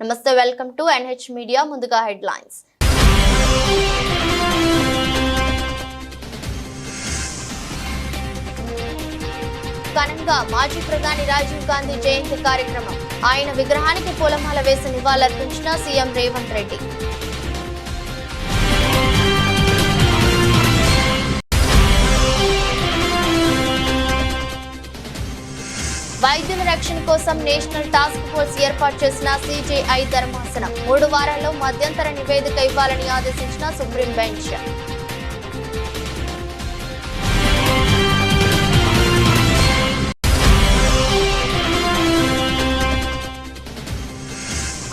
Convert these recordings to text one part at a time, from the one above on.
నమస్తే, welcome to NH media. ముందుగా headlines. ఘనంగా మాజీ ప్రధాని రాజీవ్ గాంధీ జయంతి కార్యక్రమం. ఆయన విగ్రహానికి పూలమాల వేసి నివాళులర్పించిన సీఎం రేవంత్ రెడ్డి. వైద్యుల రక్షణ కోసం నేషనల్ టాస్క్ ఫోర్స్ ఏర్పాటు చేసిన CJI ధర్మాసనం 3 వారాల్లో మధ్యంతర నివేదిక ఇవ్వాలని ఆదేశించిన సుప్రీం బెంచ్.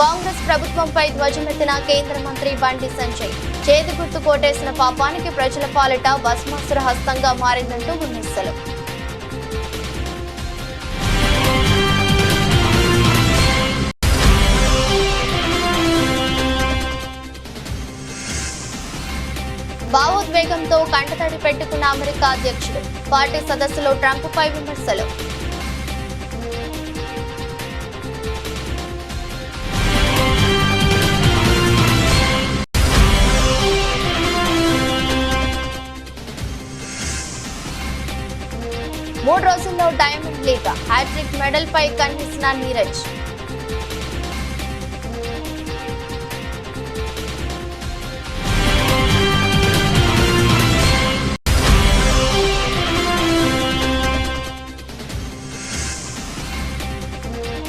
కాంగ్రెస్ ప్రభుత్వంపై ధ్వజమెత్తిన కేంద్ర మంత్రి బండి సంజయ్. చేతి గుర్తు కోటేసిన పాపానికి ప్రజల పాలిట భస్మాసుర హస్తంగా మారిందంటూ విమర్శలు. భావోద్వేగంతో కంటతడి పెట్టుకున్న అమెరికా అధ్యక్షుడు. పార్టీ సదస్సులో ట్రంప్పై విమర్శలు. మూడు రోజుల్లో డైమండ్ లీగ్ హ్యాట్రిక్ మెడల్ పై కన్నేసిన నీరజ్.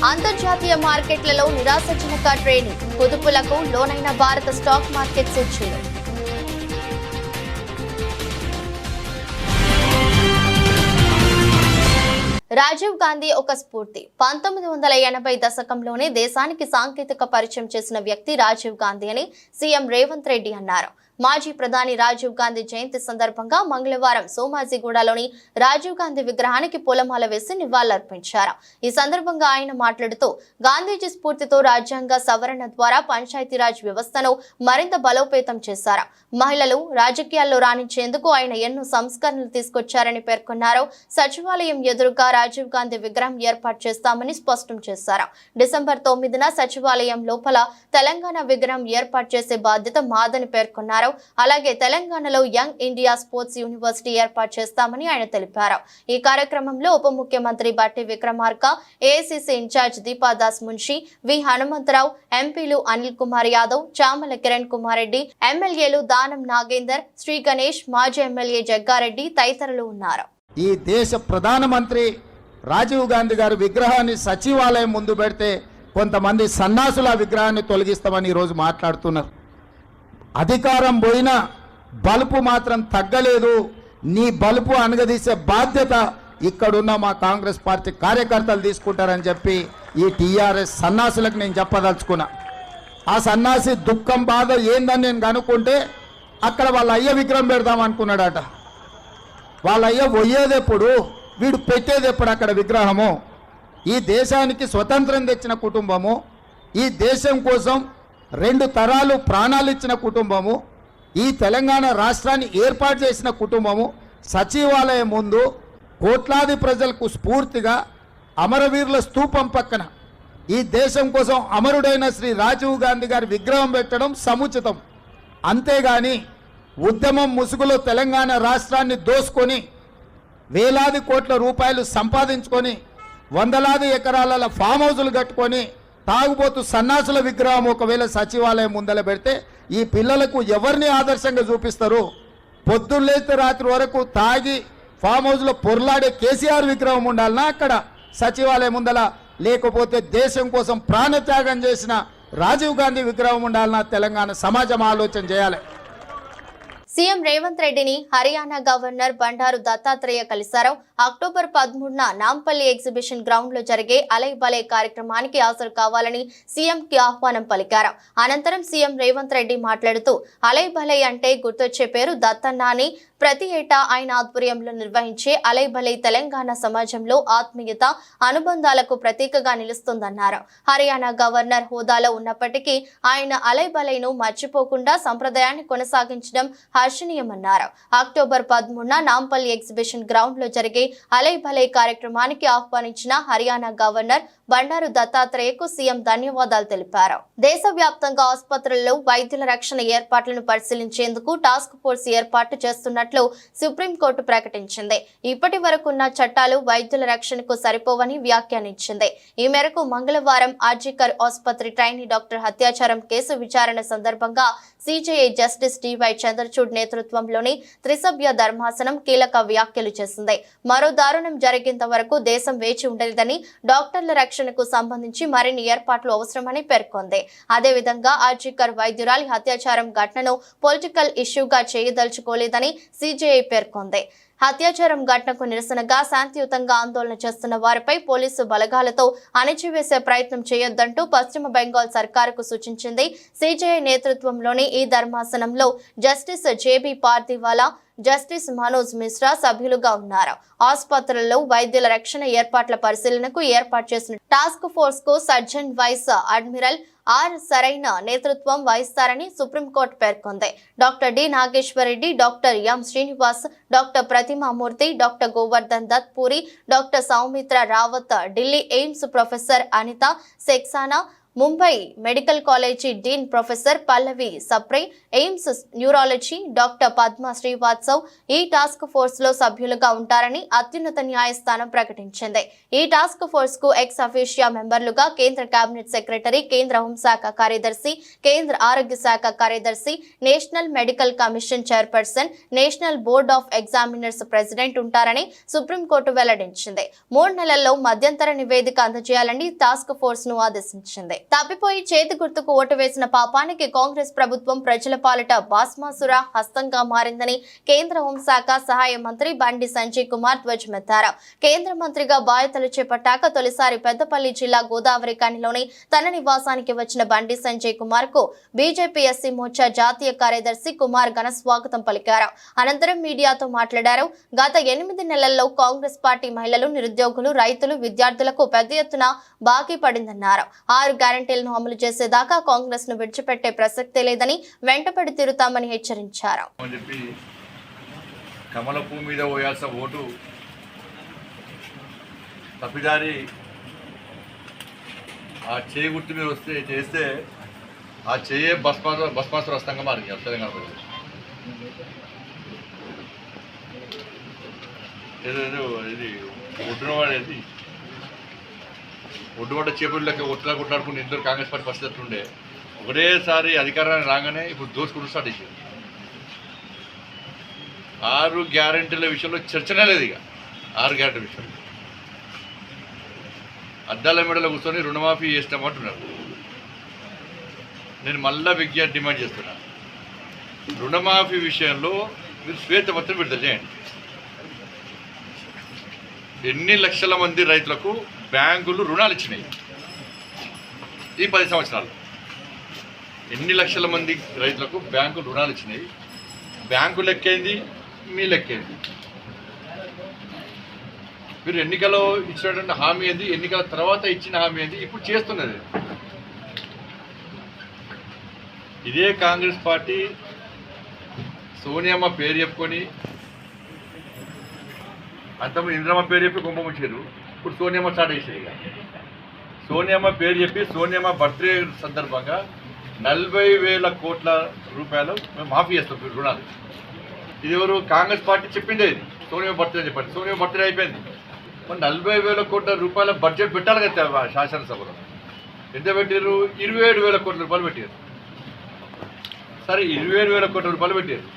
అంతర్జాతీయ మార్కెట్లలో నిరాశజనక ట్రేడింగ్. కుదుపులకు లోనైన భారత స్టాక్ మార్కెట్ సూచీలు. రాజీవ్ గాంధీ ఒక స్ఫూర్తి. 1980 దశకంలోనే దేశానికి సాంకేతిక పరిచయం చేసిన వ్యక్తి రాజీవ్ గాంధీ అని సీఎం రేవంత్ రెడ్డి అన్నారు. మాజీ ప్రధాని రాజీవ్ గాంధీ జయంతి సందర్భంగా మంగళవారం సోమాజిగూడలోని రాజీవ్ గాంధీ విగ్రహానికి పూలమాల వేసి నివాళులర్పించారు. ఈ సందర్భంగా ఆయన మాట్లాడుతూ, గాంధీజీ స్ఫూర్తితో రాజ్యాంగ సవరణ ద్వారా పంచాయతీరాజ్ వ్యవస్థను మరింత బలోపేతం చేశారు. మహిళలు రాజకీయాల్లో రాణించేందుకు ఆయన ఎన్నో సంస్కరణలు తీసుకొచ్చారని పేర్కొన్నారు. సచివాలయం ఎదురుగా రాజీవ్ గాంధీ విగ్రహం ఏర్పాటు చేస్తామని స్పష్టం చేశారు. డిసెంబర్ 9న సచివాలయం లోపల తెలంగాణ విగ్రహం ఏర్పాటు చేసే బాధ్యత మాదని పేర్కొన్నారు. అలాగే తెలంగాణలో యంగ్ ఇండియా స్పోర్ట్స్ యూనివర్సిటీ ఏర్పాటు చేస్తామని ఆయన తెలిపారు. ఈ కార్యక్రమంలో ఉప ముఖ్యమంత్రి బట్టి విక్రమార్క, AICC ఇన్ఛార్జ్ దీపాదాస్ మున్షి, వి హనుమంతరావు, ఎంపీలు అనిల్ కుమార్ యాదవ్, చామల కిరణ్ కుమార్ రెడ్డి, ఎమ్మెల్యేలు దానం నాగేందర్, శ్రీ గణేష్, మాజీ ఎమ్మెల్యే జగ్గారెడ్డి తదితరులు ఉన్నారు. ఈ దేశ ప్రధానమంత్రి రాజీవ్ గాంధీ గారి విగ్రహాన్ని సచివాలయం ముందు పెడితే కొంతమంది సన్నాసుల విగ్రహాన్ని తొలగిస్తామని ఈరోజు మాట్లాడుతున్నారు. అధికారం పోయినా బలుపు మాత్రం తగ్గలేదు. నీ బలుపు అనగదీసే బాధ్యత ఇక్కడున్న మా కాంగ్రెస్ పార్టీ కార్యకర్తలు తీసుకుంటారని చెప్పి ఈ TRS సన్నాసులకు నేను చెప్పదలుచుకున్నా. ఆ సన్నాసి దుఃఖం బాధ ఏందని నేను కనుక్కుంటే అక్కడ వాళ్ళ అయ్య విగ్రహం పెడదాం అనుకున్నాడట. వాళ్ళ అయ్య పోయేదెప్పుడు, వీడు పెట్టేదెప్పుడు అక్కడ విగ్రహము? ఈ దేశానికి స్వతంత్రం తెచ్చిన కుటుంబము, ఈ దేశం కోసం 2 తరాలు ప్రాణాలు ఇచ్చిన కుటుంబము, ఈ తెలంగాణ రాష్ట్రాన్ని ఏర్పాటు చేసిన కుటుంబము సచివాలయం ముందు కోట్లాది ప్రజలకు స్ఫూర్తిగా అమరవీరుల స్తూపం పక్కన ఈ దేశం కోసం అమరుడైన శ్రీ రాజీవ్ గాంధీ గారి విగ్రహం పెట్టడం సముచితం. అంతేగాని ఉద్యమం ముసుగులో తెలంగాణ రాష్ట్రాన్ని దోసుకొని వేలాది కోట్ల రూపాయలు సంపాదించుకొని వందలాది ఎకరాల ఫామ్ హౌజులు కట్టుకొని తాగుబోతు సన్నాసుల విగ్రహం ఒకవేళ సచివాలయం ముందల పెడితే ఈ పిల్లలకు ఎవరిని ఆదర్శంగా చూపిస్తారు? పొద్దున్నేస్తే రాత్రి వరకు తాగి ఫామ్ హౌస్లో పొర్లాడే కేసీఆర్ విగ్రహం ఉండాలనా అక్కడ సచివాలయం ముందల? లేకపోతే దేశం కోసం ప్రాణత్యాగం చేసిన రాజీవ్ గాంధీ విగ్రహం ఉండాలనా? తెలంగాణ సమాజం ఆలోచన చేయాలి. సీఎం రేవంత్ రెడ్డిని హర్యానా గవర్నర్ బండారు దత్తాత్రేయ కలిశారు. అక్టోబర్ 13న నాంపల్లి ఎగ్జిబిషన్ గ్రౌండ్ లో జరిగే అలై బలే కార్యక్రమానికి హాజరు కావాలని సీఎంకి ఆహ్వానం పలికారు. అనంతరం సీఎం రేవంత్ రెడ్డి మాట్లాడుతూ, అలై బలై అంటే గుర్తొచ్చే పేరు దత్తన్న అని ప్రతి ఏటా ఆయన ఆధ్వర్యంలో నిర్వహించే అలై బలై తెలంగాణ సమాజంలో ఆత్మీయత, అనుబంధాలకు ప్రతీకగా నిలుస్తుందన్నారు. హర్యానా గవర్నర్ హోదాలో ఉన్నప్పటికీ ఆయన అలై బలైను మర్చిపోకుండా సంప్రదాయాన్ని కొనసాగించడం హర్షణీయమన్నారు. అక్టోబర్ 13న నాంపల్లి ఎగ్జిబిషన్ గ్రౌండ్ లో జరిగే అలై భలై కార్యక్రమానికి ఆహ్వానించిన హర్యానా గవర్నర్ బండారు దత్తాత్రేయకు సీఎం ధన్యవాదాలు తెలిపారు. దేశవ్యాప్తంగా ఆసుపత్రుల్లో వైద్యుల రక్షణ ఏర్పాట్లను పరిశీలించేందుకు టాస్క్ ఫోర్స్ ఏర్పాటు చేస్తున్నట్లు సుప్రీంకోర్టు ప్రకటించింది. ఇప్పటి వరకున్న చట్టాలు వైద్యుల రక్షణకు సరిపోవని వ్యాఖ్యానించింది. ఈ మేరకు మంగళవారం ఆర్జీకర్ ఆసుపత్రి ట్రైనీ డాక్టర్ హత్యాచారం కేసు విచారణ సందర్భంగా సిజేఐ జస్టిస్ డివై చంద్రచూడ్ నేతృత్వంలోని త్రిసభ్య ధర్మాసనం కీలక వ్యాఖ్యలు చేసింది. మరో దారుణం జరిగేంత వరకు దేశం వేచి ఉండలేదని, డాక్టర్ల రక్షణకు సంబంధించి మరిన్ని ఏర్పాట్లు అవసరమని పేర్కొంది. అదేవిధంగా ఆర్జీకర్ వైద్యురాలి హత్యాచారం ఘటనను పొలిటికల్ ఇష్యూగా చేయదలుచుకోలేదని సిజేఐ పేర్కొంది. హత్యాచారం ఘటనకు నిరసనగా శాంతియుతంగా ఆందోళన చేస్తున్న వారిపై పోలీసు బలగాలతో అణిచివేసే ప్రయత్నం చేయొద్దంటూ పశ్చిమ బెంగాల్ సర్కారుకు సూచించింది. సిజేఐ నేతృత్వంలోని ఈ ధర్మాసనంలో justice JB Pardiwala, justice Manoj Mishra సభ్యులుగా ఉన్నారు. ఆసుపత్రుల్లో వైద్యుల రక్షణ ఏర్పాట్ల పరిశీలనకు ఏర్పాటు చేసిన టాస్క్ ఫోర్స్ కు సర్జన్ వైస్ అడ్మిరల్ ఆర్ సరైన నేతృత్వం వహిస్తారని సుప్రీంకోర్టు పేర్కొంది. Doctor D Nageswara Reddy, doctor M Srinivas, doctor Pratima Murthy, doctor Govardhan Dutt puri, doctor Soumitra Rawat, Delhi AIIMS professor Anitha సెక్సానా, Mumbai medical college dean professor పల్లవి సప్రే, AIIMS neurology doctor Padma Srivastav ఈ టాస్క్ ఫోర్స్ లో సభ్యులుగా ఉంటారని అత్యున్నత న్యాయస్థానం ప్రకటించింది. ఈ టాస్క్ ఫోర్స్ కు ఎక్స్ అఫీషియా మెంబర్లుగా కేంద్ర కేబినెట్ సెక్రటరీ, కేంద్ర హోంశాఖ కార్యదర్శి, కేంద్ర ఆరోగ్య శాఖ కార్యదర్శి, national medical commission chairperson, national board of examiners president ఉంటారని సుప్రీంకోర్టు వెల్లడించింది. 3 నెలల్లో మధ్యంతర నివేదిక అందజేయాలని టాస్క్ ఫోర్స్ ను ఆదేశించింది. తప్పిపోయి చేతి గుర్తుకు ఓటు వేసిన పాపానికి కాంగ్రెస్ ప్రభుత్వం ప్రజల పాలిట బాస్మాసుర హస్తంగా మారిందని కేంద్ర హోంశాఖ సహాయ మంత్రి బండి సంజయ్ కుమార్ ధ్వజమెత్తారు. కేంద్ర మంత్రిగా బాధ్యతలు చేపట్టాక తొలిసారి పెద్దపల్లి జిల్లా గోదావరి కనిలోని తన నివాసానికి వచ్చిన బండి సంజయ్ కుమార్ కు బీజేపీ ఎస్సీ మోర్చా జాతీయ కార్యదర్శి కుమార్ ఘన స్వాగతం పలికారు. అనంతరం మీడియాతో మాట్లాడారు. గత 8 నెలల్లో కాంగ్రెస్ పార్టీ మహిళలు, నిరుద్యోగులు, రైతులు, విద్యార్థులకు పెద్ద ఎత్తున బాకీ పడిందన్నారు. 6 గ్యారంటీలను అమలు చేసేదాకా కాంగ్రెస్ ను విడిచిపెట్టే ప్రసక్తే లేదని, వెంటపడి తిరుగుతామని హెచ్చరించారు. కమల పువ్వు మీద పోయాల్సిన ఓటు తప్పిదారి ఆ చేయి గుర్తు మీద చేస్తే ఆ చేయే భస్మాసుర హస్తంగా మారింది తెలంగాణ ప్రజలు. ఏదో ఇది ఒడ్డునవాడేది ఒడ్డుపడ్డ చేపలు లెక్క కొట్లాడుకుని ఇద్దరు కాంగ్రెస్ పార్టీ పరిస్థితి ఉండే ఒకటేసారి అధికారాన్ని రాగానే ఇప్పుడు దోసుకుంటూ స్టార్ట్ చేశారు. 6 గ్యారెంటీల విషయంలో చర్చనే లేదు. ఇక 6 గ్యారెంటీ విషయంలో అద్దాల మెడలో కూర్చొని రుణమాఫీ చేస్తామంటున్నారు. నేను మళ్ళా విజ్ఞప్తి డిమాండ్ చేస్తున్నా, రుణమాఫీ విషయంలో మీరు శ్వేతపత్రం విడుదల చేయండి. ఎన్ని లక్షల మంది రైతులకు బ్యాంకులు రుణాలు ఇచ్చినాయి ఈ 10 సంవత్సరాలు? ఎన్ని లక్షల మంది రైతులకు బ్యాంకులు రుణాలు ఇచ్చినాయి? బ్యాంకు లెక్కేంది, మీ లెక్కేంది? మీరు ఎన్నికలో ఇచ్చినటువంటి హామీ ఏంది, ఎన్నికల తర్వాత ఇచ్చిన హామీ ఏంది, ఇప్పుడు చేస్తున్నది? ఇదే కాంగ్రెస్ పార్టీ సోనియమ్మ పేరు చెప్పుకొని, అంతకుముందు ఇంద్రమ్మ పేరు చెప్పి కుంభం వచ్చారు, ఇప్పుడు సోనియమ్మ స్టార్ట్ చేసేది. ఇక సోనియమ్మ పేరు చెప్పి సోనియమ్మ బర్త్డే సందర్భంగా 40,000 కోట్ల రూపాయలు మేము మాఫీ చేస్తాం రుణాలు. ఇది ఎవరు? కాంగ్రెస్ పార్టీ చెప్పిందే. ఇది సోనియమ్మ బర్త్డే చెప్పండి. సోనియమ్మ బర్త్డే అయిపోయింది. మరి 40,000 కోట్ల రూపాయల బడ్జెట్ పెట్టాలి కదా శాసనసభలో. ఎంత పెట్టారు? 27,000 కోట్ల రూపాయలు పెట్టారు. సరే, 27,000 కోట్ల రూపాయలు పెట్టారు.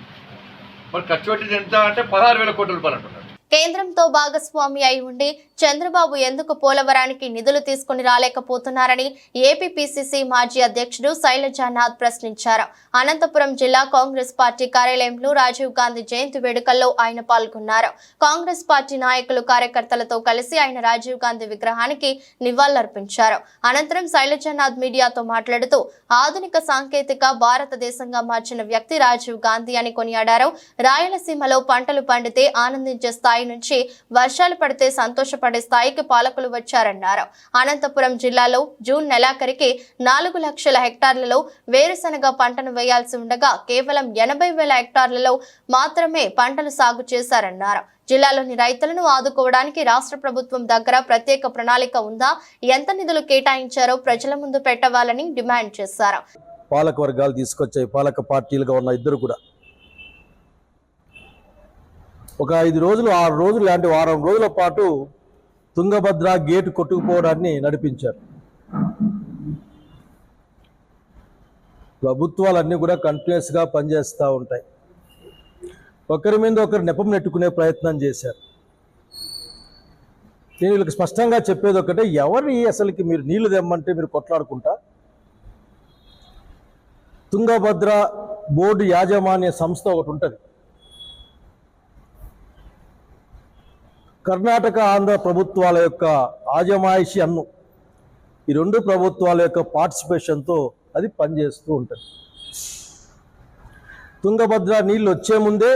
మరి ఖర్చు పెట్టింది ఎంత అంటే 16,000 కోట్ల రూపాయలు అంటున్నారు. కేంద్రంతో భాగస్వామి అయి ఉండి చంద్రబాబు ఎందుకు పోలవరానికి నిధులు తీసుకుని రాలేకపోతున్నారని ఏపీ పిసిసి మాజీ అధ్యక్షుడు శైలజానాథ్ ప్రశ్నించారు. అనంతపురం జిల్లా కాంగ్రెస్ పార్టీ కార్యాలయంలో రాజీవ్ గాంధీ జయంతి వేడుకల్లో ఆయన పాల్గొన్నారు. కాంగ్రెస్ పార్టీ నాయకులు, కార్యకర్తలతో కలిసి ఆయన రాజీవ్ గాంధీ విగ్రహానికి నివాళులర్పించారు. అనంతరం శైలజానాథ్ మీడియాతో మాట్లాడుతూ ఆధునిక సాంకేతిక భారతదేశంగా మార్చిన వ్యక్తి రాజీవ్ గాంధీ అని కొనియాడారు. రాయలసీమలో పంటలు పండితే ఆనందించే స్థాయి నుంచి వర్షాలు పడితే సంతోషపడే స్థాయికి పాలకులు వచ్చారన్నారు. అనంతపురం జిల్లాలో జూన్ నెలాఖరికి 4 లక్షల హెక్టార్లలో వేరుశనగ పంటను వేయాల్సి ఉండగా కేవలం 80,000 హెక్టార్లలో మాత్రమే పంటలు సాగు చేశారన్నారు. జిల్లాలోని రైతులను ఆదుకోవడానికి రాష్ట్ర ప్రభుత్వం దగ్గర ప్రత్యేక ప్రణాళిక ఉందా, ఎంత నిధులు కేటాయించారో ప్రజల ముందు పెట్టవాలని డిమాండ్ చేశారు. పాలక వర్గాలు తీసుకొచ్చాయి, పాలక పార్టీలుగా ఉన్న ఇద్దరు కూడా ఒక 5 రోజులు 6 రోజులు లాంటి వారం రోజుల పాటు తుంగభద్ర గేటు కొట్టుకుపోవడాన్ని నడిపించారు. ప్రభుత్వాలన్నీ కూడా కంటిన్యూస్గా పనిచేస్తూ ఉంటాయి. ఒకరి మీద ఒకరు నెపం నెట్టుకునే ప్రయత్నం చేశారు. నేను వీళ్ళకి స్పష్టంగా చెప్పేది ఒకటే, ఎవరి అసలుకి మీరు నీళ్లు తెమ్మంటే మీరు కొట్లాడుకుంటా, తుంగభద్ర బోర్డు యాజమాన్య సంస్థ ఒకటి ఉంటుంది. కర్ణాటక ఆంధ్ర ప్రభుత్వాల యొక్క ఆజమాయిషి అన్ను ఈ 2 ప్రభుత్వాల యొక్క పార్టిసిపేషన్తో అది పనిచేస్తూ ఉంటుంది. తుంగభద్ర నీళ్ళు వచ్చే ముందే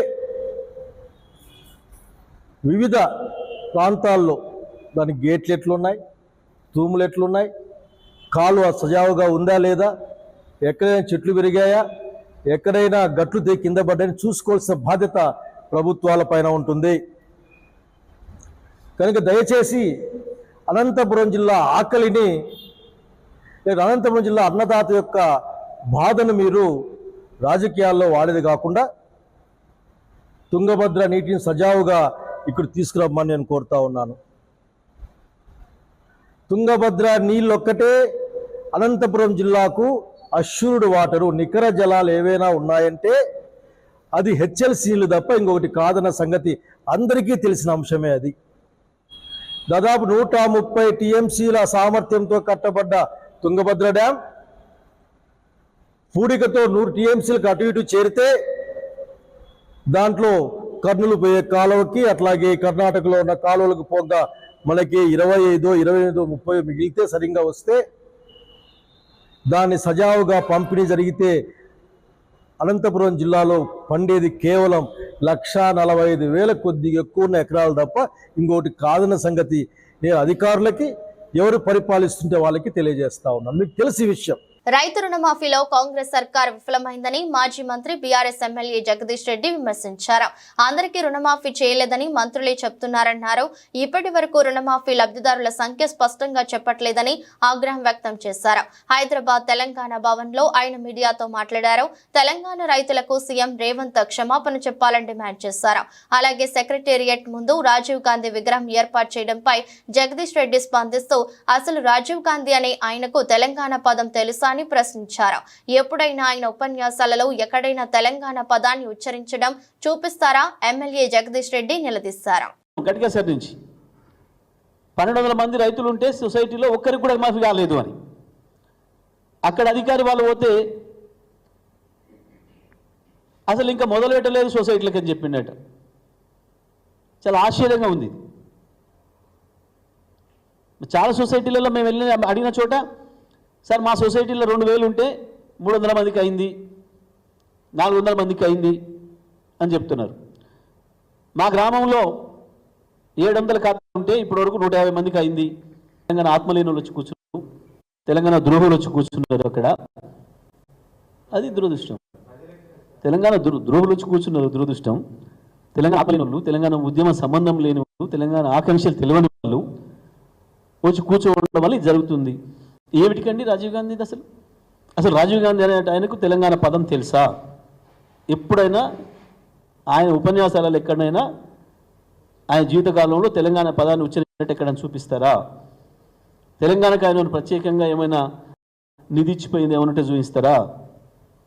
వివిధ ప్రాంతాల్లో దాని గేట్లు ఎట్లున్నాయి, తూములు ఎట్లున్నాయి, కాలువ సజావుగా ఉందా లేదా, ఎక్కడైనా చెట్లు విరిగాయా, ఎక్కడైనా గట్లు కింద పడ్డాయని చూసుకోవాల్సిన బాధ్యత ప్రభుత్వాల పైన ఉంటుంది. కనుక దయచేసి అనంతపురం జిల్లా ఆకలిని, లేదా అనంతపురం జిల్లా అన్నదాత యొక్క బాధను మీరు రాజకీయాల్లో వాడేది కాకుండా తుంగభద్ర నీటిని సజావుగా ఇక్కడ తీసుకురమ్మని నేను కోరుతా ఉన్నాను. తుంగభద్ర నీళ్ళొక్కటే అనంతపురం జిల్లాకు అష్యూర్డ్ వాటరు, నికర జలాలు ఏవైనా ఉన్నాయంటే అది హెచ్ఎల్సీలు తప్ప ఇంకొకటి కాదన్న సంగతి అందరికీ తెలిసిన అంశమే. అది దాదాపు 130 టీఎంసీల సామర్థ్యంతో కట్టబడ్డ తుంగభద్ర డ్యాం పూడికతో 100 టీఎంసీలకు అటు ఇటు చేరితే దాంట్లో కర్నూలు పోయే కాలువకి, అట్లాగే కర్ణాటకలో ఉన్న కాలువలకు పోగా మనకి 25, 28, 30 మిగిలితే సరిగ్గా వస్తే దాన్ని సజావుగా పంపిణీ జరిగితే అనంతపురం జిల్లాలో పండేది కేవలం 1,45,000 కొద్దిగా ఎక్కువ ఉన్న ఎకరాలు తప్ప ఇంకోటి కాదన్న సంగతి నేను అధికారులకి, ఎవరు పరిపాలిస్తుంటే వాళ్ళకి తెలియజేస్తా ఉన్నాను. మీకు తెలిసి విషయం. రైతు రుణమాఫీలో కాంగ్రెస్ సర్కార్ విఫలమైందని మాజీ మంత్రి బీఆర్ఎస్ ఎమ్మెల్యే జగదీష్ రెడ్డి విమర్శించారు. అందరికీ రుణమాఫీ చేయలేదని మంత్రులే చెప్తున్నారన్నారు. ఇప్పటి వరకు రుణమాఫీ లబ్ధిదారుల సంఖ్య స్పష్టంగా చెప్పట్లేదని ఆగ్రహం వ్యక్తం చేశారు. హైదరాబాద్ తెలంగాణ భవన్ లో ఆయన మీడియాతో మాట్లాడారు. తెలంగాణ రైతులకు సీఎం రేవంత్ క్షమాపణ చెప్పాలని డిమాండ్ చేశారు. అలాగే సెక్రటేరియట్ ముందు రాజీవ్ గాంధీ విగ్రహం ఏర్పాటు చేయడంపై జగదీష్ రెడ్డి స్పందిస్తూ అసలు రాజీవ్ గాంధీ అనే ఆయనకు తెలంగాణ పదం తెలుసా అని ప్రశ్నించారు. ఎప్పుడైనా ఆయన ఉపన్యాసాలలో ఎక్కడైనా తెలంగాణ పదాన్ని ఉచ్చరించడం చూపిస్తారా? ఎమ్మెల్యే జగదీష్ రెడ్డి నిలదీశారు. గట్టిగా నుంచి 1200 మంది రైతులు ఉంటే సొసైటీలో ఒక్కరికి కూడా మాఫీ కాలేదు అని అక్కడ అధికారి వాళ్ళు పోతే అసలు ఇంకా మొదలు పెట్టలేదు సొసైటీలకు అని చెప్పిండట. చాలా ఆశ్చర్యంగా ఉంది. చాలా సొసైటీలలో మేము వెళ్ళి అడిగిన చోట, సార్ మా సొసైటీలో 2000 ఉంటే 300 మందికి అయింది, 400 మందికి అయింది అని చెప్తున్నారు. మా గ్రామంలో 700 ఖాతాలు ఉంటే ఇప్పటివరకు 150 మందికి అయింది. తెలంగాణ ఆత్మలేనులు వచ్చి కూర్చున్నారు, తెలంగాణ ద్రోహులు వచ్చి కూర్చున్నారు అక్కడ. అది దురదృష్టం. తెలంగాణ ద్రోహులు వచ్చి కూర్చున్నారు, దురదృష్టం. తెలంగాణ ఆత్మలేని వాళ్ళు, తెలంగాణ ఉద్యమ సంబంధం లేని వాళ్ళు, తెలంగాణ ఆకాంక్షలు తెలియని వాళ్ళు వచ్చి కూర్చోవడం వల్ల ఇది జరుగుతుంది. ఏమిటికండి రాజీవ్ గాంధీ? అసలు రాజీవ్ గాంధీ అనే ఆయనకు తెలంగాణ పదం తెలుసా? ఎప్పుడైనా ఆయన ఉపన్యాసాలలో ఎక్కడైనా ఆయన జీవితకాలంలో తెలంగాణ పదాన్ని ఉచ్చరించినట్టు ఎక్కడైనా చూపిస్తారా? తెలంగాణకు ఆయన ప్రత్యేకంగా ఏమైనా నిధి ఇచ్చిపోయింది ఏమంటే చూపిస్తారా?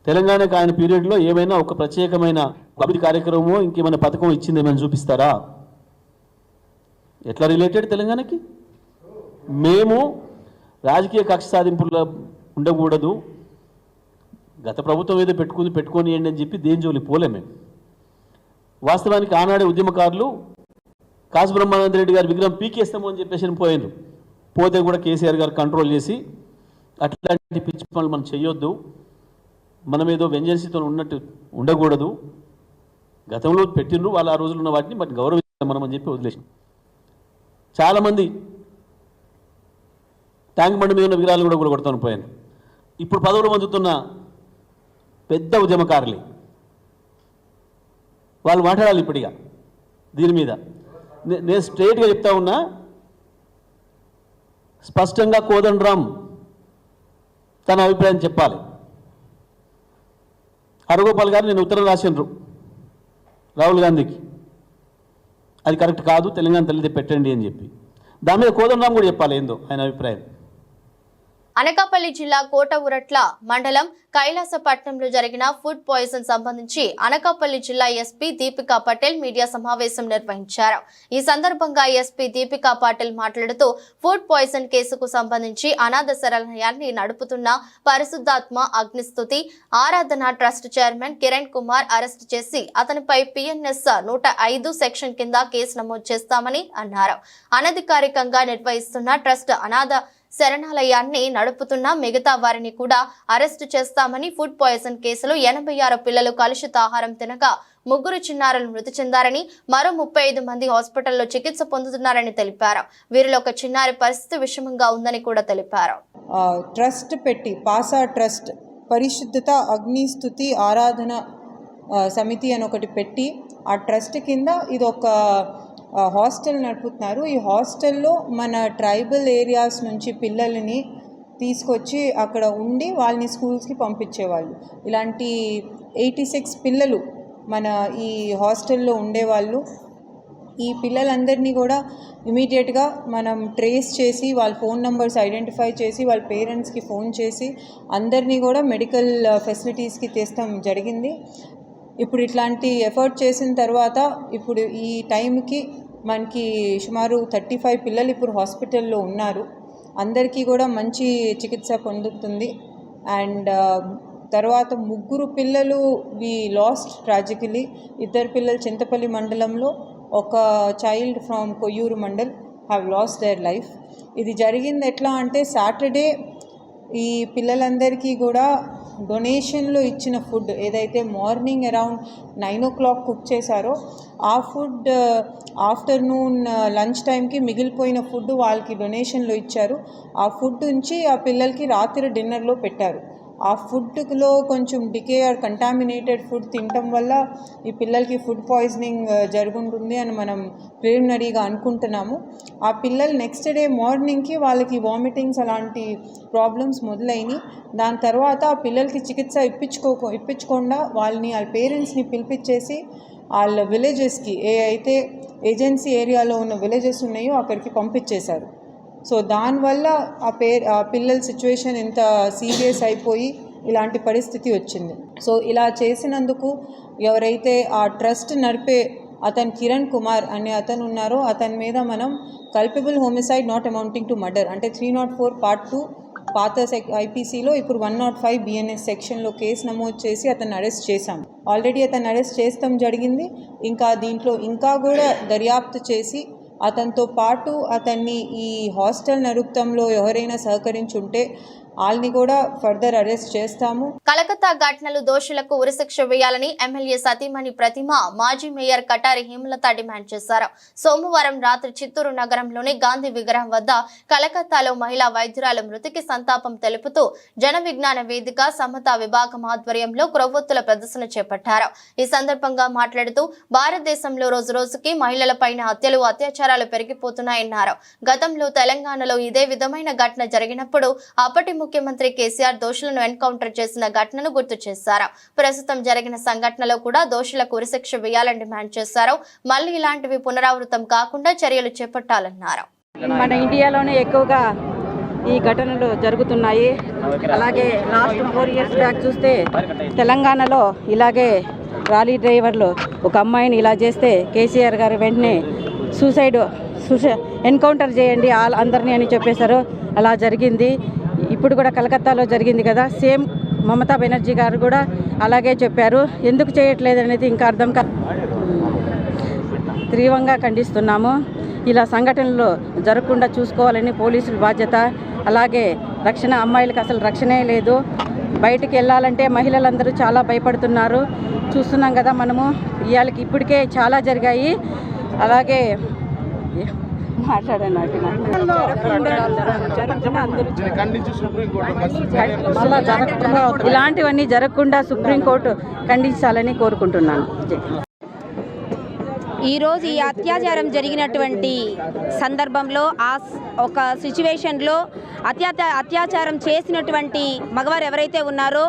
తెలంగాణకు ఆయన పీరియడ్లో ఏమైనా ఒక ప్రత్యేకమైన అభివృద్ధి కార్యక్రమమో ఇంకేమైనా పథకం ఇచ్చింది ఏమైనా చూపిస్తారా? ఎట్లా రిలేటెడ్ తెలంగాణకి? మేము రాజకీయ కక్ష సాధింపుల్లో ఉండకూడదు, గత ప్రభుత్వం ఏదో పెట్టుకోనియండి అని చెప్పి దేని జోలి పోలే. మేము వాస్తవానికి ఆనాడే ఉద్యమకారులు కాసు బ్రహ్మానంద రెడ్డి గారి విగ్రహం పీకేస్తాము అని చెప్పేసి పోయినారు. పోతే కూడా కేసీఆర్ గారు కంట్రోల్ చేసి అట్లాంటి పిచ్చి పనులు మనం చేయొద్దు, మనం ఏదో వెంజెన్సీతో ఉన్నట్టు ఉండకూడదు, గతంలో పెట్టినరు వాళ్ళు ఆ రోజులు ఉన్న వాటిని బట్ గౌరవిస్తాం మనం అని చెప్పి వదిలేసాం. చాలామంది ట్యాంక్ బండి మీద ఉన్న విగ్రహాలు కూడా కొడతాను పోయాను. ఇప్పుడు పదవులు పొందుతున్న పెద్ద ఉద్యమకారులే వాళ్ళు మాట్లాడాలి. ఇప్పటిగా దీని మీద నేను స్ట్రైట్గా చెప్తా ఉన్నా, స్పష్టంగా కోదండరామ్ తన అభిప్రాయం చెప్పాలి. హరగోపాల్ గారు నేను ఉత్తరం రాసినారు రాహుల్ గాంధీకి, అది కరెక్ట్ కాదు, తెలంగాణ తల్లిది పెట్టండి అని చెప్పి. దాని మీద కోదండరామ్ కూడా చెప్పాలి ఏందో ఆయన అభిప్రాయం. అనకాపల్లి జిల్లా కోటవురట్ల మండలం కైలాసపట్నంలో జరిగిన ఫుడ్ పాయిజన్ సంబంధించి అనకాపల్లి జిల్లా ఎస్పీ దీపికా పటేల్ మీడియా సమావేశం నిర్వహించారు. ఈ సందర్భంగా ఎస్పీ దీపికా పటేల్ మాట్లాడుతూ ఫుడ్ పాయిజన్ కేసుకు సంబంధించి అనాథ శరణాలయాన్ని నడుపుతున్న పరిశుద్ధాత్మ అగ్నిస్తుతి ఆరాధన trust chairman Kiran Kumar arrest చేసి అతనిపై పిఎన్ఎస్ 105 సెక్షన్ కింద కేసు నమోదు చేస్తామని అన్నారు. అనధికారికంగా నిర్వహిస్తున్న ట్రస్ట్ అనాథ శరణాలయాన్ని నడుపుతున్న మిగతా వారిని కూడా అరెస్టు చేస్తామని, ఫుడ్ పాయిజన్ కేసులో 86 పిల్లలు కలుషిత ఆహారం తినగా 3 చిన్నారులు మృతి చెందారని, మరో 35 మంది హాస్పిటల్లో చికిత్స పొందుతున్నారని తెలిపారు. వీరిలో ఒక చిన్నారి పరిస్థితి విషమంగా ఉందని కూడా తెలిపారు. ట్రస్ట్ పెట్టి పాసా ట్రస్ట్ పరిశుద్ధత అగ్నిస్తుతి ఆరాధన సమితి అని ఒకటి పెట్టి ఆ ట్రస్ట్ కింద ఇది ఒక హాస్టల్ నడుపుతున్నారు. ఈ హాస్టల్లో మన ట్రైబల్ ఏరియాస్ నుంచి పిల్లల్ని తీసుకొచ్చి అక్కడ ఉండి వాళ్ళని స్కూల్స్కి పంపించేవాళ్ళు. ఇలాంటి 86 పిల్లలు మన ఈ హాస్టల్లో ఉండేవాళ్ళు. ఈ పిల్లలందరినీ కూడా ఇమీడియట్గా మనం ట్రేస్ చేసి వాళ్ళ ఫోన్ నెంబర్స్ ఐడెంటిఫై చేసి వాళ్ళ పేరెంట్స్కి ఫోన్ చేసి అందరినీ కూడా మెడికల్ ఫెసిలిటీస్కి తెస్తాం జరిగింది. ఇప్పుడు ఇట్లాంటి ఎఫర్ట్ చేసిన తర్వాత ఇప్పుడు ఈ టైంకి మనకి సుమారు 35 పిల్లలు ఇప్పుడు హాస్పిటల్లో ఉన్నారు. అందరికీ కూడా మంచి చికిత్స పొందుతుంది. అండ్ తర్వాత 3 పిల్లలు వి లాస్ట్ ట్రాజికలీ. 2 పిల్లలు చింతపల్లి మండలంలో, ఒక child from Koyyuru mandal have lost their life. ఇది జరిగింది ఎట్లా అంటే సాటర్డే ఈ పిల్లలందరికీ కూడా డొనేషన్లో ఇచ్చిన ఫుడ్ ఏదైతే మార్నింగ్ అరౌండ్ 9 o'clock కుక్ చేశారో ఆ ఫుడ్ ఆఫ్టర్నూన్ లంచ్ టైంకి మిగిలిపోయిన ఫుడ్ వాళ్ళకి డొనేషన్లో ఇచ్చారు. ఆ ఫుడ్ నుంచి ఆ పిల్లలకి రాత్రి డిన్నర్లో పెట్టారు. ఆ ఫుడ్లో కొంచెం డికే ఆర్ కంటామినేటెడ్ ఫుడ్ తినటం వల్ల ఈ పిల్లలకి ఫుడ్ పాయిజనింగ్ జరుగుతుంది అని మనం ప్రిలిమినరీగా అనుకుంటున్నాము. ఆ పిల్లలు నెక్స్ట్ డే మార్నింగ్కి వాళ్ళకి వామిటింగ్స్ అలాంటి ప్రాబ్లమ్స్ మొదలైనవి. దాని తర్వాత ఆ పిల్లలకి చికిత్స ఇప్పించకుండా వాళ్ళని వాళ్ళ పేరెంట్స్ని పిలిపించేసి వాళ్ళ విలేజెస్కి ఏ అయితే ఏజెన్సీ ఏరియాలో ఉన్న విలేజెస్ ఉన్నాయో అక్కడికి పంపించేశారు. సో దానివల్ల ఆ పిల్లల సిచ్యువేషన్ ఎంత సీరియస్ అయిపోయి ఇలాంటి పరిస్థితి వచ్చింది. సో ఇలా చేసినందుకు ఎవరైతే ఆ ట్రస్ట్ నడిపే అతను కిరణ్ కుమార్ అనే అతను ఉన్నారో అతని మీద మనం culpable homicide not amounting to murder అంటే 304 Part 2 పాత ఐపీసీలో ఇప్పుడు 105 BNS సెక్షన్లో కేసు నమోదు చేసి అతన్ని అరెస్ట్ చేశాం. ఆల్రెడీ అతన్ని అరెస్ట్ చేస్తాం జరిగింది. ఇంకా దీంట్లో ఇంకా కూడా దర్యాప్తు చేసి అతనితో పాటు అతన్ని ఈ హాస్టల్ నడుపుతంలో ఎవరైనా సహకరించుంటే వాళ్ళని కూడా ఫర్దర్ అరెస్ట్ చేస్తాము. కలకత్తా ఘటనలు దోషులకు ఉరిశిక్ష వేయాలని ఎమ్మెల్యే సతీమణి ప్రతిమ మాజీ మేయర్ కటారి హేమలత డిమాండ్ చేశారు. సోమవారం రాత్రి చిత్తూరు నగరంలోని గాంధీ విగ్రహం వద్ద కలకత్తాలో మహిళా వైద్యురాలు మృతికి సంతాపం తెలుపుతూ జన విజ్ఞాన వేదిక సమతా విభాగం ఆధ్వర్యంలో క్రొవ్వొత్తుల ప్రదర్శన చేపట్టారు. ఈ సందర్భంగా మాట్లాడుతూ భారతదేశంలో రోజురోజుకి మహిళలపైన హత్యలు అత్యాచారాలు పెరిగిపోతున్నాయన్నారు. గతంలో తెలంగాణలో ఇదే విధమైన ఘటన జరిగినప్పుడు అప్పటి ముఖ్యమంత్రి కేసీఆర్ దోషులను ఎన్కౌంటర్ చేసిన ఘటనను గుర్తు చేశారు. ప్రస్తుతం జరిగిన సంఘటనలో కూడా దోషులకు ఉరిశిక్ష వేయాలని డిమాండ్ చేశారు. మళ్లీ ఇలాంటివి పునరావృతం కాకుండా చర్యలు చేపట్టాలన్నారు. మన ఇండియాలోనే ఎక్కువగా ఈ ఘటనలు జరుగుతున్నాయి. అలాగే లాస్ట్ 4 years బ్యాక్ చూస్తే తెలంగాణలో ఇలాగే రాలీ డ్రైవర్లు ఒక అమ్మాయిని ఇలా చేస్తే కేసీఆర్ గారు వెంటనే సూసైడ్ ఎన్కౌంటర్ చేయండి అందరినీ అని చెప్పేశారు. అలా జరిగింది. ఇప్పుడు కూడా కలకత్తాలో జరిగింది కదా, సేమ్ మమతా బెనర్జీ గారు కూడా అలాగే చెప్పారు. ఎందుకు చేయట్లేదు అనేది ఇంకా అర్థం తీవ్రంగా ఖండిస్తున్నాము. ఇలా సంఘటనలు జరగకుండా చూసుకోవాలని పోలీసుల బాధ్యత. అలాగే రక్షణ, అమ్మాయిలకు అసలు రక్షణే లేదు. బయటికి వెళ్ళాలంటే మహిళలందరూ చాలా భయపడుతున్నారు. చూస్తున్నాం కదా మనము. ఇవాళకి ఇప్పటికే చాలా జరిగాయి. అలాగే ఇలాంటివన్నీ జరగకుండా సుప్రీంకోర్టు ఖండించాలని కోరుకుంటున్నాను. ఈరోజు ఈ అత్యాచారం జరిగినటువంటి సందర్భంలో ఒక సిచ్యువేషన్లో అత్యాచారం చేసినటువంటి మగవారు ఎవరైతే ఉన్నారో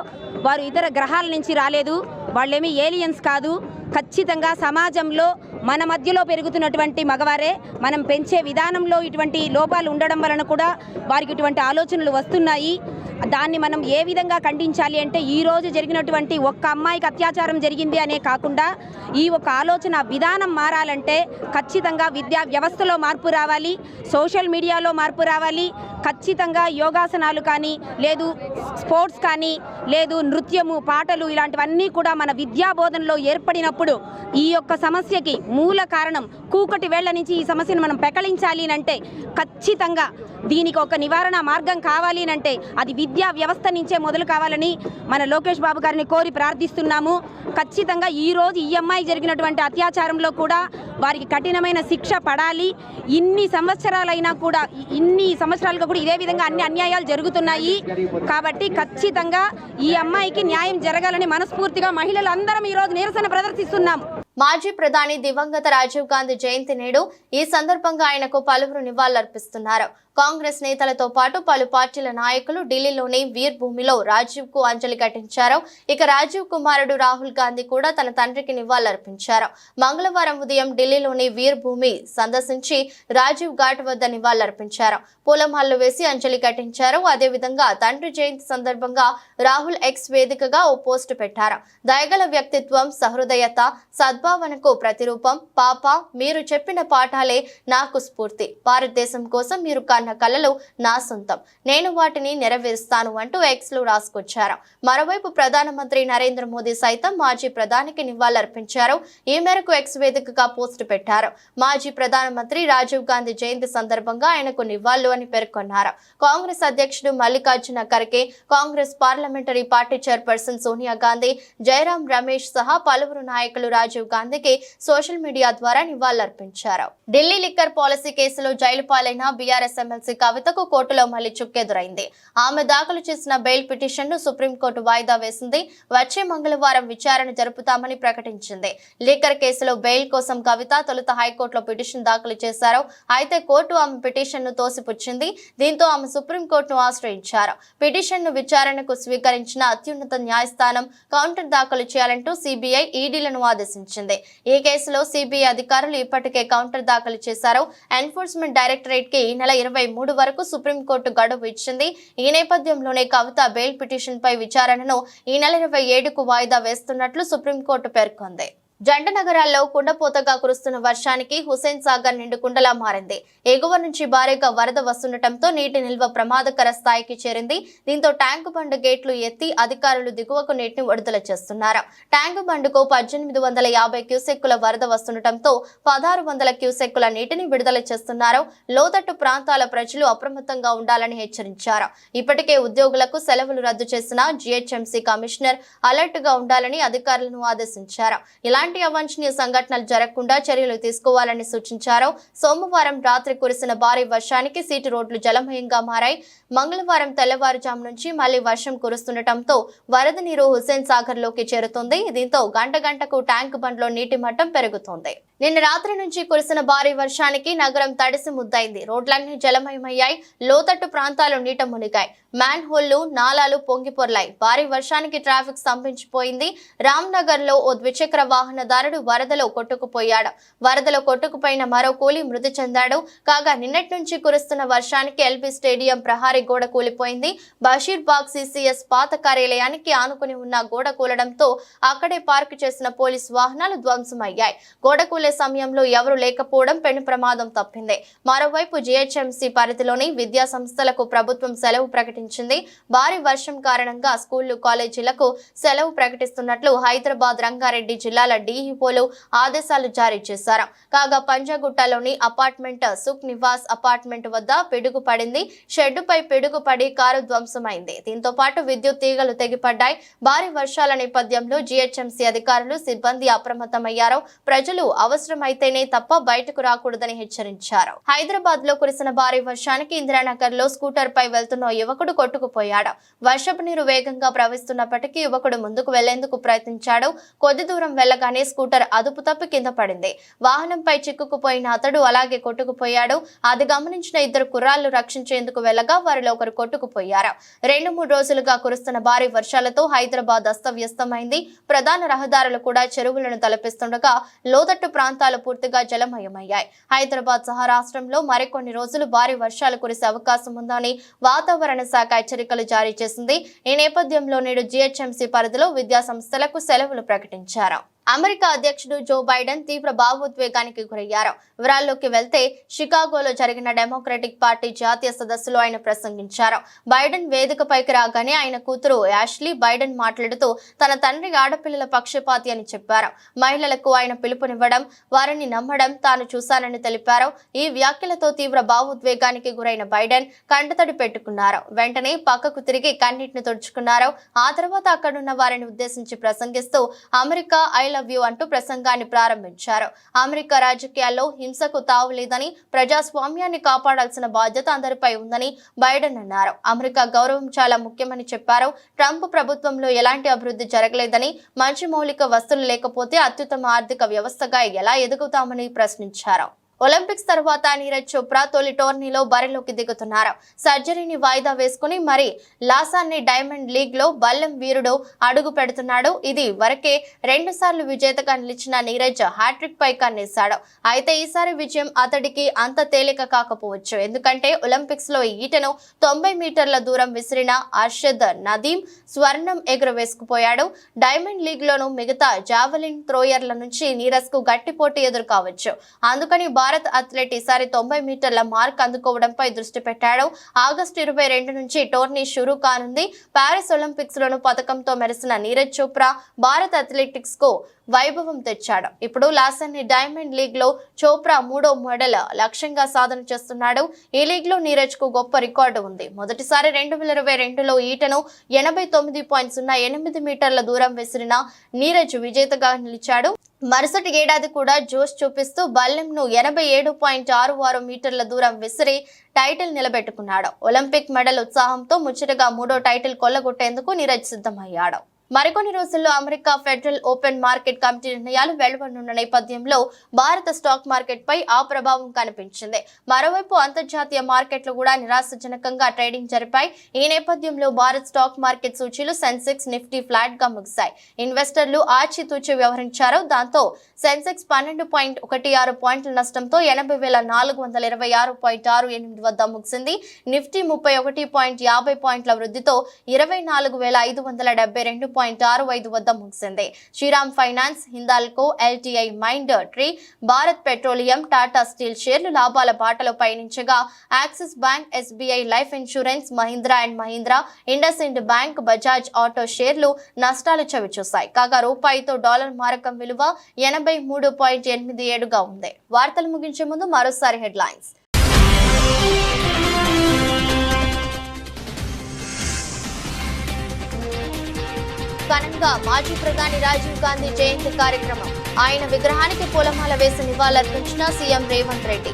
వారు ఇతర గ్రహాల నుంచి రాలేదు, వాళ్ళేమీ ఏలియన్స్ కాదు. ఖచ్చితంగా సమాజంలో మన మధ్యలో పెరుగుతున్నటువంటి మగవారే. మనం పెంచే విధానంలో ఇటువంటి లోపాలు ఉండడం వలన కూడా వారికి ఇటువంటి ఆలోచనలు వస్తున్నాయి. దాన్ని మనం ఏ విధంగా ఖండించాలి అంటే ఈరోజు జరిగినటువంటి ఒక్క అమ్మాయికి అత్యాచారం జరిగింది అనే కాకుండా ఈ ఒక ఆలోచన విధానం మారాలంటే ఖచ్చితంగా విద్యా వ్యవస్థలో మార్పు రావాలి, సోషల్ మీడియాలో మార్పు రావాలి. ఖచ్చితంగా యోగాసనాలు కానీ, లేదు స్పోర్ట్స్ కానీ, లేదు నృత్యము, పాటలు ఇలాంటివన్నీ కూడా మన విద్యా బోధనలో ఏర్పడినప్పుడు ఈ యొక్క సమస్యకి మూల కారణం కూకటి వేళ్ల నుంచి ఈ సమస్యను మనం పెకలించాలి అంటే ఖచ్చితంగా దీనికి ఒక నివారణ మార్గం కావాలి అంటే అది విద్యా వ్యవస్థ నుంచే మొదలు కావాలని మన లోకేష్ బాబు గారిని కోరి ప్రార్థిస్తున్నాము. ఖచ్చితంగా ఈరోజు ఈ అమ్మాయి జరిగినటువంటి అత్యాచారంలో కూడా వారికి కఠినమైన శిక్ష పడాలి. ఇన్ని సంవత్సరాలుగా కూడా ఇదే విధంగా అన్ని అన్యాయాలు జరుగుతున్నాయి. కాబట్టి ఖచ్చితంగా ఈ అమ్మాయికి న్యాయం జరగాలని మనస్ఫూర్తిగా మహిళలందరం ఈరోజు నిరసన ప్రదర్శిస్తున్నాం. మాజీ ప్రధాని దివంగత రాజీవ్ గాంధీ జయంతి నేడు. ఈ సందర్భంగా ఆయనకు పలువురు నివాళులర్పిస్తున్నారు. కాంగ్రెస్ నేతలతో పాటు పలు పార్టీల నాయకులు ఢిల్లీలోని వీర్ భూమిలో రాజీవ్ కు అంజలి ఘటించారు. ఇక రాజీవ్ కుమారుడు రాహుల్ గాంధీ కూడా తన తండ్రికి నివాళులర్పించారు. మంగళవారం ఉదయం ఢిల్లీలోని వీర్ భూమి సందర్శించి రాజీవ్ ఘాట్ వద్ద నివాళులర్పించారు. పూలమాలలు వేసి అంజలి ఘటించారు. అదేవిధంగా తండ్రి జయంతి సందర్భంగా రాహుల్ ఎక్స్ వేదికగా ఓ పోస్టు పెట్టారు. దయగల వ్యక్తిత్వం, సహృదయత, సద్భావనకు ప్రతిరూపం. పాప, మీరు చెప్పిన పాఠాలే నాకు స్ఫూర్తి. భారతదేశం కోసం మీరు కన్న కలలు నా సొంతం. నేను వాటిని నెరవేరుస్తాను అంటూ ఎక్స్ లో రాసుకొచ్చారు. మరోవైపు ప్రధానమంత్రి నరేంద్ర మోదీ సైతం మాజీ ప్రధానికి నివాళులర్పించారు. ఈ మేరకు ఎక్స్ వేదికగా పోస్టు పెట్టారు. మాజీ ప్రధానమంత్రి రాజీవ్ గాంధీ జయంతి సందర్భంగా ఆయనకు నివాళులు అని పేర్కొన్నారు. కాంగ్రెస్ అధ్యక్షుడు Mallikarjuna Kharge, Congress parliamentary party chairperson Sonia Gandhi, Jayaram Ramesh సహా పలువురు నాయకులు రాజీవ్ గాంధీకి సోషల్ మీడియా ద్వారా నివాళులర్పించారు. ఢిల్లీ లిక్కర్ పాలసీ కేసులో జైలు పాలైన బీఆర్ఎస్ ఎమ్మెల్సీ కవితకు కోర్టులో మళ్లీ చుక్కెదురైంది. ఆమె దాఖలు చేసిన బెయిల్ పిటిషన్ ను సుప్రీంకోర్టు వాయిదా వేసింది. వచ్చే మంగళవారం విచారణ జరుపుతామని ప్రకటించింది. లిక్కర్ కేసులో బెయిల్ కోసం కవిత తొలుత హైకోర్టులో పిటిషన్ దాఖలు చేశారు. అయితే కోర్టు ఆమె పిటిషన్ ను తోసిపుచ్చింది. దీంతో ఆమె సుప్రీంకోర్టును ఆశ్రయించారు. పిటిషన్ ను విచారణకు స్వీకరించిన అత్యున్నత న్యాయస్థానం కౌంటర్ దాఖలు చేయాలంటూ సిబిఐ, ఈడీలను ఆదేశించింది. ఈ కేసులో సిబిఐ అధికారులు ఇప్పటికే కౌంటర్ దాఖలు చేశారు. ఎన్ఫోర్స్మెంట్ డైరెక్టరేట్ కి ఈ నెల 23 వరకు సుప్రీంకోర్టు గడువు ఇచ్చింది. ఈ నేపథ్యంలోనే కవిత బెయిల్ పిటిషన్ పై విచారణను ఈ నెల 27కు వాయిదా వేస్తున్నట్లు సుప్రీంకోర్టు పేర్కొంది. జంట నగరాల్లో కుండపోతగా కురుస్తున్న వర్షానికి హుస్సేన్ సాగర్ నిండుకుండలా మారింది. ఎగువ నుంచి భారీగా వరద వస్తుండటంతో నీటి నిల్వ ప్రమాదకర స్థాయికి చేరింది. దీంతో ట్యాంకు బండ్ గేట్లు ఎత్తి అధికారులు దిగువకు నీటిని విడుదల చేస్తున్నారు. ట్యాంకు బండ్కు 1850 క్యూసెక్కుల వరద వస్తుండటంతో 1600 క్యూసెక్కుల నీటిని విడుదల చేస్తున్నారు. లోతట్టు ప్రాంతాల ప్రజలు అప్రమత్తంగా ఉండాలని హెచ్చరించారు. ఇప్పటికే ఉద్యోగులకు సెలవులు రద్దు చేసిన జీహెచ్ఎంసీ కమిషనర్ అలర్ట్ గా ఉండాలని అధికారులను ఆదేశించారు. ఇలాంటి అవాంఛనీయ సంఘటనలు జరగకుండా చర్యలు తీసుకోవాలని సూచించారు. సోమవారం రాత్రి కురిసిన భారీ వర్షానికి సీటు రోడ్లు జలమయంగా మారాయి. మంగళవారం తెల్లవారుజాము నుంచి మళ్లీ వర్షం కురుస్తుండటంతో వరద నీరు హుస్సేన్ సాగర్ లోకి చేరుతుంది. దీంతో గంటకు ట్యాంక్ బండ్లో నీటి మట్టం పెరుగుతోంది. నిన్న రాత్రి నుంచి కురిసిన భారీ వర్షానికి నగరం తడిసి ముద్దైంది. రోడ్లన్నీ జలమయమయ్యాయి. లోతట్టు ప్రాంతాలు నీట మునిగాయి. మ్యాన్ హోళ్లు, నాలాలు పొంగిపొర్లాయి. భారీ వర్షానికి ట్రాఫిక్ స్తంభించిపోయింది. రామ్నగర్ లో ఓ ద్విచక్ర వాహనదారుడు వరదలో కొట్టుకుపోయాడు. వరదలో కొట్టుకుపోయిన మరో కూలీ మృతి చెందాడు. కాగా నిన్నటి నుంచి కురుస్తున్న వర్షానికి ఎల్బీ స్టేడియం ప్రహారీ గోడ కూలిపోయింది. బషీర్బాగ్ సిసిఎస్ పాత కార్యాలయానికి ఆనుకుని ఉన్న గోడ కూలడంతో అక్కడే పార్కు చేసిన పోలీసు వాహనాలు ధ్వంసమయ్యాయి. గోడ కూలే సమయంలో ఎవరూ లేకపోవడం పెను ప్రమాదం తప్పింది. మరోవైపు జీహెచ్ఎంసీ పరిధిలోని విద్యా సంస్థలకు ప్రభుత్వం సెలవు ప్రకటించింది. భారీ వర్షం కారణంగా స్కూళ్లు, కాలేజీలకు సెలవు ప్రకటిస్తున్నట్లు హైదరాబాద్, రంగారెడ్డి జిల్లాల డీఈఓలు ఆదేశాలు జారీ చేశారు. కాగా పంజాగుట్టలోని అపార్ట్మెంట్ సుఖ్ నివాస్ అపార్ట్మెంట్ వద్ద పిడుగు పడింది. షెడ్డుపై పిడుగు పడి కారు ధ్వంసమైంది. దీంతో పాటు విద్యుత్ తీగలు తెగిపడ్డాయి. భారీ వర్షాల నేపథ్యంలో జీహెచ్ఎంసీ అధికారులు, సిబ్బంది అప్రమత్తమయ్యారు. ప్రజలు అవసరమైతేనే తప్ప బయటకు రాకూడదని హెచ్చరించారు. హైదరాబాద్ లో కురిసిన భారీ వర్షానికి ఇందిరానగర్ లో స్కూటర్ పై వెళ్తున్న యువకుడు కొట్టుకుపోయాడు. వర్షపు నీరు వేగంగా ప్రవహిస్తున్నప్పటికీ యువకుడు ముందుకు వెళ్లేందుకు ప్రయత్నించాడు. కొద్ది దూరం వెళ్లగానే స్కూటర్ అదుపు తప్పి కింద పడింది. వాహనంపై చిక్కుకుపోయిన అతడు అలాగే కొట్టుకుపోయాడు. అది గమనించిన ఇద్దరు కుర్రాళ్లు రక్షించేందుకు వెళ్లగా వారిలో ఒకరు కొట్టుకుపోయారు. 2-3 రోజులుగా కురుస్తున్న భారీ వర్షాలతో హైదరాబాద్ అస్తవ్యస్తమైంది. ప్రధాన రహదారులు కూడా చెరువులను తలపిస్తుండగా లోతట్టు ప్రాంతాలు పూర్తిగా జలమయమయ్యాయి. హైదరాబాద్ సహా రాష్ట్రంలో మరికొన్ని రోజులు భారీ వర్షాలు కురిసే అవకాశం ఉందని వాతావరణ శాఖ హెచ్చరికలు జారీ చేసింది. ఈ నేపథ్యంలో నేడు జీహెచ్ఎంసీ పరిధిలో విద్యా సంస్థలకు సెలవులు ప్రకటించారు. అమెరికా అధ్యక్షుడు జో బైడెన్ తీవ్ర భావోద్వేగానికి గురయ్యారు. వివరాల్లోకి వెళ్తే షికాగోలో జరిగిన డెమోక్రటిక్ పార్టీ జాతీయ సదస్సులో ఆయన ప్రసంగించారు. బైడెన్ వేదికపైకి రాగానే ఆయన కూతురు యాష్లీ బైడెన్ మాట్లాడుతూ తన తండ్రి ఆడపిల్లల పక్షపాతి అని చెప్పారు. మహిళలకు ఆయన పిలుపునివ్వడం, వారిని నమ్మడం తాను చూశానని తెలిపారు. ఈ వ్యాఖ్యలతో తీవ్ర భావోద్వేగానికి గురైన బైడెన్ కంటతడి పెట్టుకున్నారు. వెంటనే పక్కకు తిరిగి కన్నీటిని తుడుచుకున్నారు. ఆ తర్వాత అక్కడున్న వారిని ఉద్దేశించి ప్రసంగిస్తూ అమెరికా ఐ లవ్ యూ అంటూ ప్రసంగాన్ని ప్రారంభించారు. అమెరికా రాజకీయాల్లో హింసకు తావులేదని, ప్రజాస్వామ్యాన్ని కాపాడాల్సిన బాధ్యత అందరిపై ఉందని బైడెన్ అన్నారు. అమెరికా గౌరవం చాలా ముఖ్యమని చెప్పారు. ట్రంప్ ప్రభుత్వంలో ఎలాంటి అభివృద్ధి జరగలేదని, మంచి మౌలిక వస్తువులు లేకపోతే అత్యుత్తమ ఆర్థిక వ్యవస్థగా ఎలా ఎదుగుతామని ప్రశ్నించారు. ఒలింపిక్స్ తర్వాత నీరజ్ చోప్రా తొలి టోర్నీలో బరిలోకి దిగుతున్నారు. సర్జరీని వాయిదా వేసుకుని మరి లాసాన్ని డైమండ్ లీగ్ లో బల్లెం వీరుడు అడుగు పెడుతున్నాడు. ఇది వరకే 2 సార్లు విజేతగా నిలిచిన నీరజ్ హ్యాట్రిక్ పై కన్నేశాడు. అయితే ఈసారి విజయం అతడికి అంత తేలిక కాకపోవచ్చు. ఎందుకంటే ఒలింపిక్స్ లో ఈటను 90 మీటర్ల దూరం విసిరిన అర్షద్ నదీం స్వర్ణం ఎగురవేసుకుపోయాడు. డైమండ్ లీగ్ లోను మిగతా జావెలిన్ థ్రోయర్ల నుంచి నీరజ్ కు గట్టి పోటీ ఎదురు కావచ్చు. అందుకని భారత్ అథ్లెట్ ఈసారి 90 మీటర్ల మార్క్ అందుకోవడంపై దృష్టి పెట్టాడు. ఆగస్టు 22 నుంచి టోర్నీ షురూ కానుంది. పారిస్ ఒలింపిక్స్ లోను పథకంతో మెరిసిన నీరజ్ చోప్రా భారత్ అథ్లెటిక్స్ కు వైభవం తెచ్చాడు. ఇప్పుడు లాసన్ డైమండ్ లీగ్ లో చోప్రా 3వ మెడల్ లక్ష్యంగా సాధన చేస్తున్నాడు. ఈ లీగ్ లో నీరజ్ కు గొప్ప రికార్డు ఉంది. మొదటిసారి 2022లో ఈటను 89.08 మీటర్ల దూరం విసిరిన నీరజ్ విజేతగా నిలిచాడు. మరుసటి ఏడాది కూడా జోష్ చూపిస్తూ బల్లెంను 87.66 మీటర్ల దూరం విసిరి టైటిల్ నిలబెట్టుకున్నాడు. ఒలింపిక్ మెడల్ ఉత్సాహంతో ముచ్చటగా 3వ టైటిల్ కొల్లగొట్టేందుకు నీరజ్ సిద్ధమయ్యాడు. మరికొన్ని రోజుల్లో America federal open market committee నిర్ణయాలు వెలువడనున్న నేపథ్యంలో భారత స్టాక్ మార్కెట్ పై ఆ ప్రభావం కనిపించింది. మరోవైపు అంతర్జాతీయ మార్కెట్లు కూడా నిరాశజనకంగా ట్రేడింగ్ జరిపాయి. ఈ నేపథ్యంలో భారత్ స్టాక్ మార్కెట్ సూచీలు సెన్సెక్స్, నిఫ్టీ ఫ్లాట్ గా ముగిశాయి. ఇన్వెస్టర్లు ఆచితూచి వ్యవహరించారు. దాంతో సెన్సెక్స్ 12.16 పాయింట్ల నష్టంతో 80,426.68 వద్ద ముగిసింది. నిఫ్టీ 31.50 పాయింట్ల వృద్ధితో 24,572.65 వద్ద ముగిసింది. Shriram finance, Hindalco, LTI Mindtree, Bharat petroleum, Tata steel షేర్లు లాభాల బాటలో పయనించగా Axis bank, SBI life insurance, Mahindra and Mahindra, IndusInd bank, Bajaj auto షేర్లు నష్టాలు చవిచూశాయి. కాగా రూపాయితో డాలర్ మారకం విలువ 83.87గా ఉంది. వార్తలు ముగించే ముందు మరోసారి హెడ్లైన్స్. ఘనంగా మాజీ ప్రధాని రాజీవ్ గాంధీ జయంతి కార్యక్రమం. ఆయన విగ్రహానికి పూలమాల వేసి నివాళులర్పించిన సీఎం రేవంత్ రెడ్డి.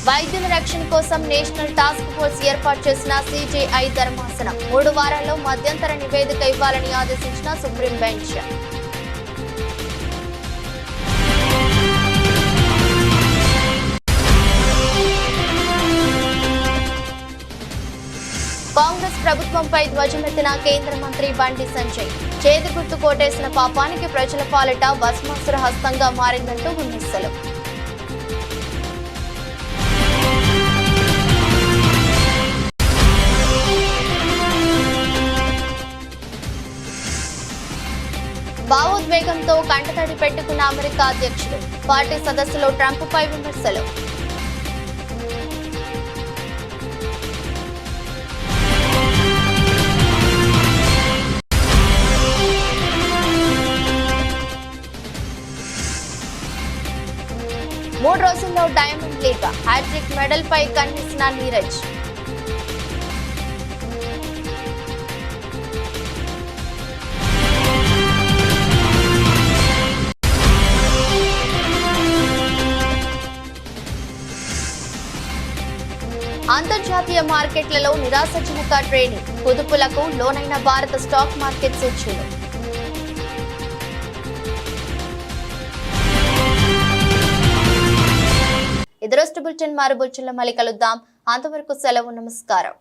వైద్యుల రక్షణ కోసం నేషనల్ టాస్క్ ఫోర్స్ ఏర్పాటు చేసిన సిజేఐ ధర్మాసనం 3 వారాల్లో మధ్యంతర నివేదిక ఇవ్వాలని ఆదేశించిన సుప్రీం బెంచ్. కాంగ్రెస్ ప్రభుత్వంపై ధ్వజమెత్తిన కేంద్ర మంత్రి బండి సంజయ్. చేతి గుర్తు కోటేసిన పాపానికి ప్రజల పాలిట భస్మాసుర హస్తంగా మారిందంటూ విమర్శలు. భావోద్వేగంతో కంటతడి పెట్టుకున్న అమెరికా అధ్యక్షుడు. పార్టీ సదస్సులో ట్రంప్ పై విమర్శలు. మూడు రోజుల్లో డైమండ్ లీగ్ హ్యాట్రిక్ మెడల్ పై కన్నేసిన నీరజ్. అంతర్జాతీయ మార్కెట్లలో నిరాశజనక ట్రేడింగ్, కుదుపులకు లోనైన భారత స్టాక్ మార్కెట్ సూచీలు. ఇదరస్ట్ బులెటిన్, మరో బులెటిన్లో మళ్ళీ కలుద్దాం. అంతవరకు సెలవు, నమస్కారం.